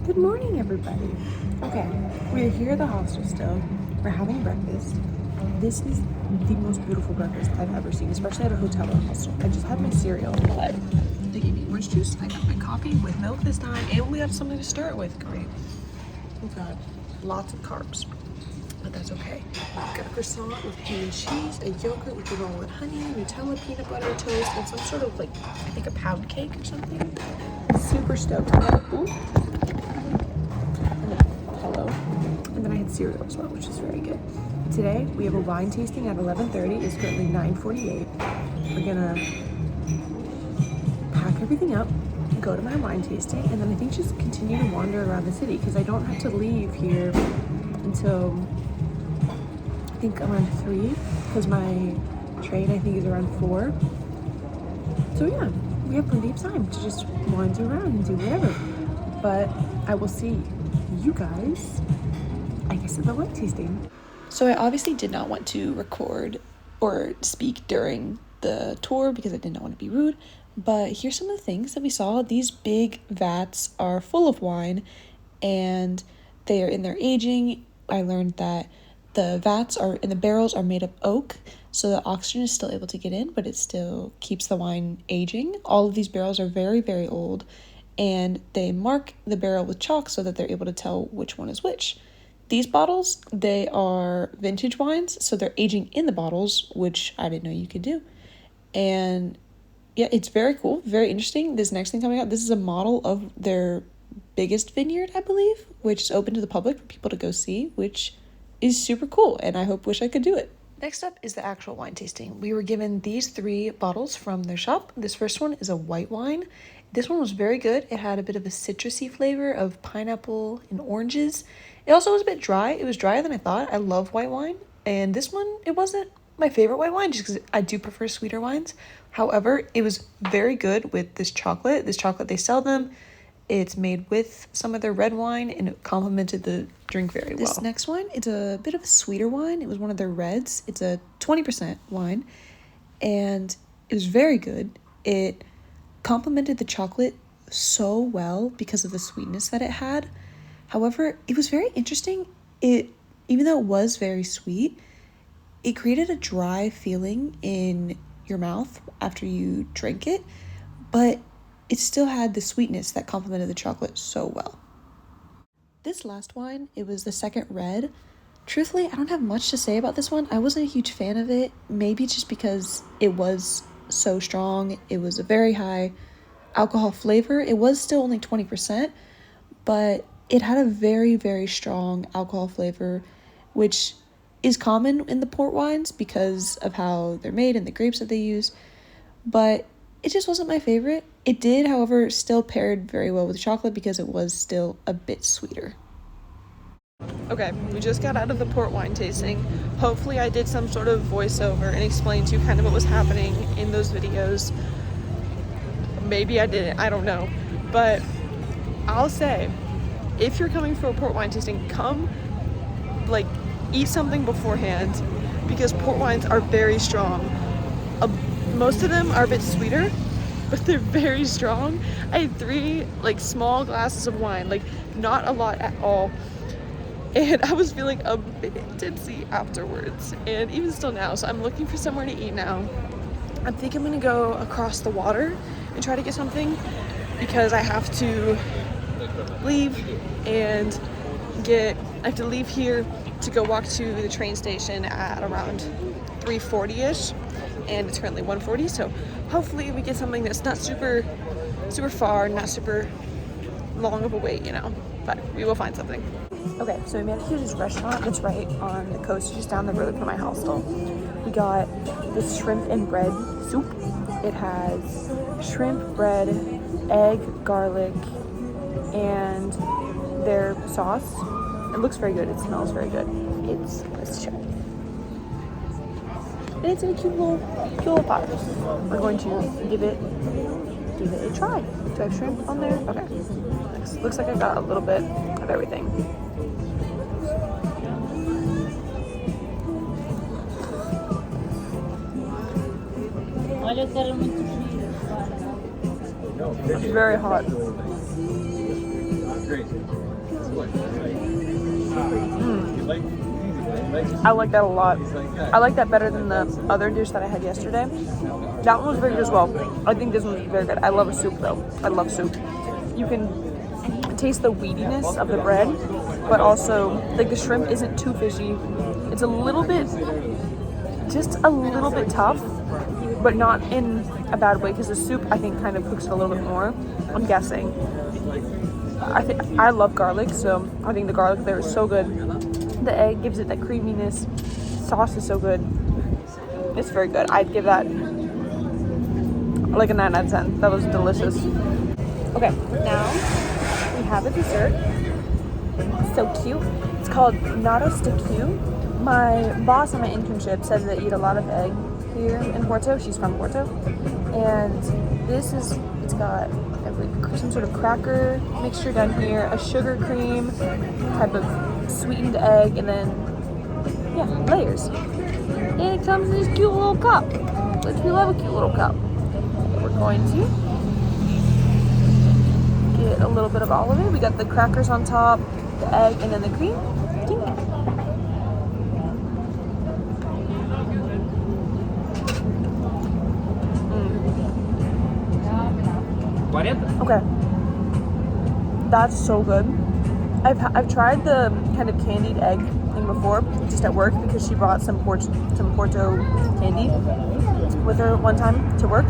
Good morning, everybody. Okay, we're here at the hostel still. We're having breakfast. This is the most beautiful breakfast I've ever seen, especially at a hotel or hostel. I just had my cereal, but they gave me orange juice. I got my coffee with milk this time, and we have something to stir it with. Great. We've got lots of carbs, but that's okay. We've got a croissant with ham and cheese, a yogurt with granola and honey, Nutella, peanut butter toast, and some sort of I think a pound cake or something. Super stoked. Hello. And then I had cereal as well, which is very good. Today we have a wine tasting at 11:30. It's currently 9:48. We're gonna pack everything up, go to my wine tasting, and then I think just continue to wander around the city because I don't have to leave here until I think around 3 because my train I think is around 4. So yeah, we have plenty of time to just wander around and do whatever. But I will see you guys, I guess, at the wine tasting. So I obviously did not want to record or speak during the tour because I did not want to be rude, but here's some of the things that we saw. These big vats are full of wine and they are in their aging. I learned that the vats are and the barrels are made of oak, so the oxygen is still able to get in, but it still keeps the wine aging. All of these barrels are very, very old, and they mark the barrel with chalk so that they're able to tell which one is which. These bottles, they are vintage wines, so they're aging in the bottles, which I didn't know you could do. And yeah, it's very cool, very interesting. This next thing coming out, this is a model of their biggest vineyard, I believe, which is open to the public for people to go see, which is super cool, and I wish I could do it. Next up is the actual wine tasting. We were given these 3 bottles from their shop. This first one is a white wine. This one was very good. It had a bit of a citrusy flavor of pineapple and oranges. It also was a bit dry. It was drier than I thought. I love white wine. And this one, it wasn't my favorite white wine just because I do prefer sweeter wines. However, it was very good with this chocolate. This chocolate, they sell them. It's made with some of their red wine and it complemented the drink very well. This next wine, it's a bit of a sweeter wine. It was one of their reds. It's a 20% wine and it was very good. It complemented the chocolate so well because of the sweetness that it had. However, it was very interesting. Even though it was very sweet, it created a dry feeling in your mouth after you drank it, but it still had the sweetness that complemented the chocolate so well. This last wine, it was the second red. Truthfully, I don't have much to say about this one. I wasn't a huge fan of it, maybe just because it was so strong. It was a very high alcohol flavor. It was still only 20%, but it had a very, very strong alcohol flavor, which is common in the port wines because of how they're made and the grapes that they use, but it just wasn't my favorite. It did, however, still paired very well with chocolate because it was still a bit sweeter. Okay, we just got out of the port wine tasting. Hopefully I did some sort of voiceover and explained to you kind of what was happening in those videos. Maybe I didn't, I don't know. But I'll say, if you're coming for a port wine tasting, come, eat something beforehand because port wines are very strong. Most of them are a bit sweeter, but they're very strong. I had 3 small glasses of wine, not a lot at all. And I was feeling a bit tipsy afterwards, and even still now. So I'm looking for somewhere to eat now. I think I'm gonna go across the water and try to get something because I have to leave and I have to leave here to go walk to the train station at around 3:40ish, and it's currently 1:40. So hopefully we get something that's not super far, not super long of a wait, but we will find something. Okay, so we made it to this restaurant that's right on the coast, just down the road from my hostel. We got this shrimp and bread soup. It has shrimp, bread, egg, garlic, and their sauce. It looks very good. It smells very good. Let's check. And it's in a cute little pot. We're going to give it a try. Do I have shrimp on there? Okay. Looks like I got a little bit of everything. It's very hot. I like that a lot. I like that better than the other dish that I had yesterday. That one was very good as well. I think this one was very good. I love a soup though. I love soup. You can taste the weediness of the bread, but also like the shrimp isn't too fishy. It's a little bit, just a little bit tough, but not in a bad way because the soup I think kind of cooks it a little bit more. I'm guessing. I love garlic, so I think the garlic there is so good. The egg gives it that creaminess. Sauce is so good. It's very good. I'd give that like a 9 out of 10. That was delicious. Okay, now we have a dessert. It's so cute. It's called Naros de Q. My boss on my internship said they eat a lot of egg here in Porto. She's from Porto. And this is, it's got some sort of cracker mixture down here, a sugar cream type of sweetened egg, and then yeah, layers. And it comes in this cute little cup, which we love a cute little cup. So we're going to get a little bit of all of it. We got the crackers on top, the egg, and then the cream. Okay, that's so good. I've tried the kind of candied egg thing before, just at work, because she brought some Porto candy with her one time to work.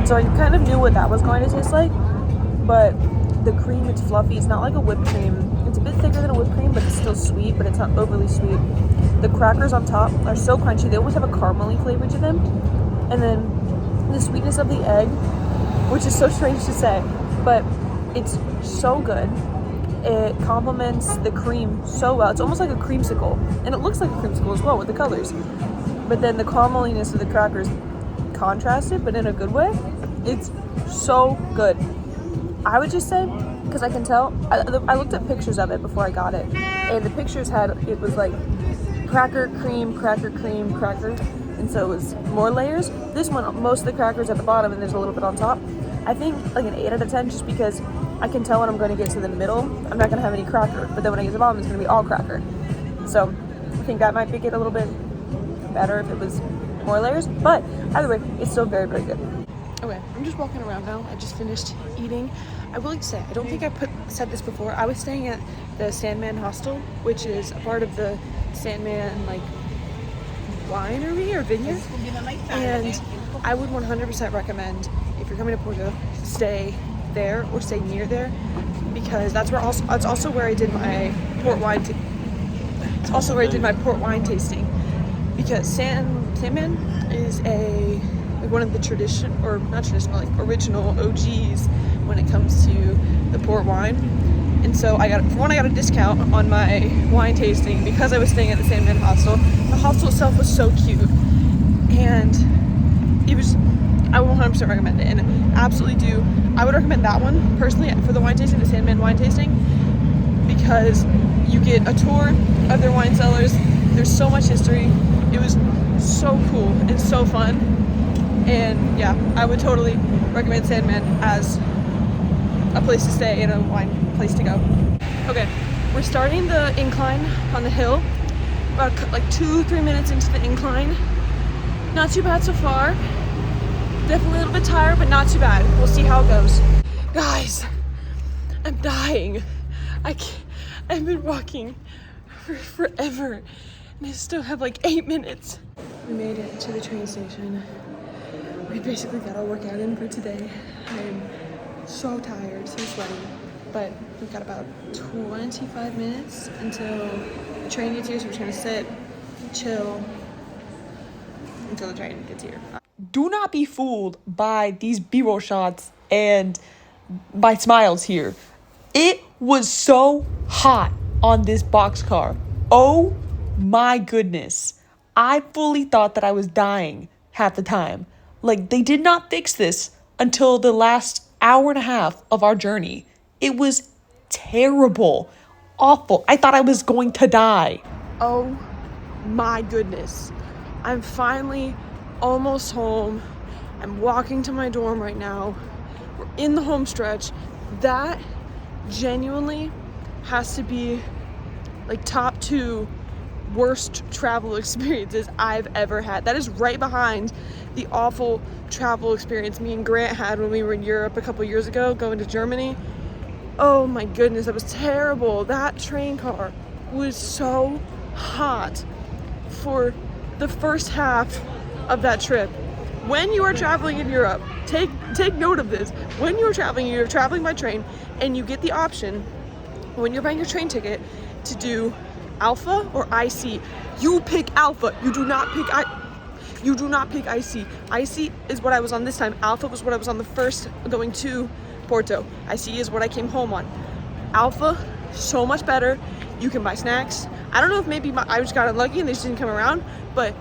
So I kind of knew what that was going to taste like, but the cream, it's fluffy. It's not like a whipped cream. It's a bit thicker than a whipped cream, but it's still sweet, but it's not overly sweet. The crackers on top are so crunchy. They always have a caramely flavor to them. And then the sweetness of the egg, which is so strange to say, but it's so good. It complements the cream so well. It's almost like a creamsicle, and it looks like a creamsicle as well with the colors. But then the carameliness of the crackers contrasted, but in a good way. It's so good. I would just say, because I can tell, I looked at pictures of it before I got it, and the pictures it was like cracker, cream, cracker, cream, cracker, and so it was more layers. This one, most of the crackers at the bottom, and there's a little bit on top. I think like an 8 out of 10, just because I can tell when I'm going to get to the middle, I'm not going to have any cracker, but then when I get to the bottom, it's going to be all cracker. So I think that might make it a little bit better if it was more layers, but either way, it's still very, very good. Okay, I'm just walking around now. I just finished eating. I will like to say, I don't think I said this before. I was staying at the Sandeman Hostel, which is a part of the Sandeman like winery or vineyard, and I would 100% recommend, if you're coming to Porto, stay there or stay near there, because that's also where I did my port wine. It's also where I did my port wine tasting, because Sandeman is one of the original OGs when it comes to the port wine. And so I got a discount on my wine tasting because I was staying at the Sandeman hostel. The hostel itself was so cute, and I would 100% recommend it, and absolutely do. I would recommend that one personally for the wine tasting, the Sandeman wine tasting, because you get a tour of their wine cellars. There's so much history. It was so cool and so fun, and yeah, I would totally recommend Sandeman as a place to stay and a wine place to go. Okay, we're starting the incline on the hill. About like 2-3 minutes into the incline. Not too bad so far. Definitely a little bit tired, but not too bad. We'll see how it goes. Guys, I'm dying. I've been walking for forever, and I still have like 8 minutes. We made it to the train station. We basically got our workout in for today. I'm so tired, so sweaty, but we've got about 25 minutes until the train gets here, so we're just gonna sit, chill until the train gets here. Do not be fooled by these B-roll shots and by smiles here. It was so hot on this boxcar. Oh my goodness. I fully thought that I was dying half the time. Like, they did not fix this until the last hour and a half of our journey. It was terrible. Awful. I thought I was going to die. Oh my goodness. I'm finally almost home. I'm walking to my dorm right now. We're in the home stretch. That genuinely has to be like top 2 worst travel experiences I've ever had. That is right behind the awful travel experience me and Grant had when we were in Europe a couple years ago going to Germany. Oh my goodness, that was terrible. That train car was so hot for the first half of that trip. When you are traveling in Europe, take note of this. When you're traveling by train, and you get the option when you're buying your train ticket to do Alpha or IC. You pick Alpha. You do not pick IC. IC is what I was on this time. Alpha was what I was on the first going to Porto. IC is what I came home on. Alpha, so much better. You can buy snacks. I don't know if maybe I just got unlucky and they just didn't come around, but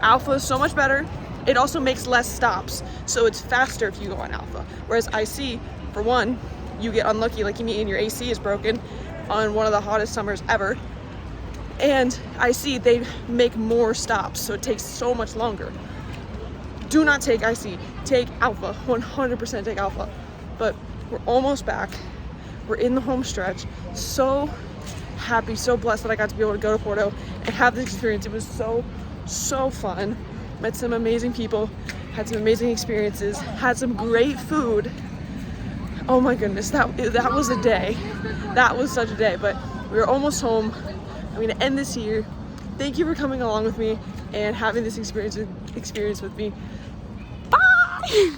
Alpha is so much better. It also makes less stops, so it's faster if you go on Alpha. Whereas IC, for one, you get unlucky, like you mean your AC is broken on one of the hottest summers ever. And IC, they make more stops, so it takes so much longer. Do not take IC, take Alpha, 100% take Alpha. But we're almost back. We're in the home stretch. So happy, so blessed that I got to be able to go to Porto and have this experience. It was so fun. Met some amazing people, had some amazing experiences, had some great food. Oh my goodness, that was a day. That was such a day, but we're almost home. I'm gonna end this here. Thank you for coming along with me and having this experience with me. Bye!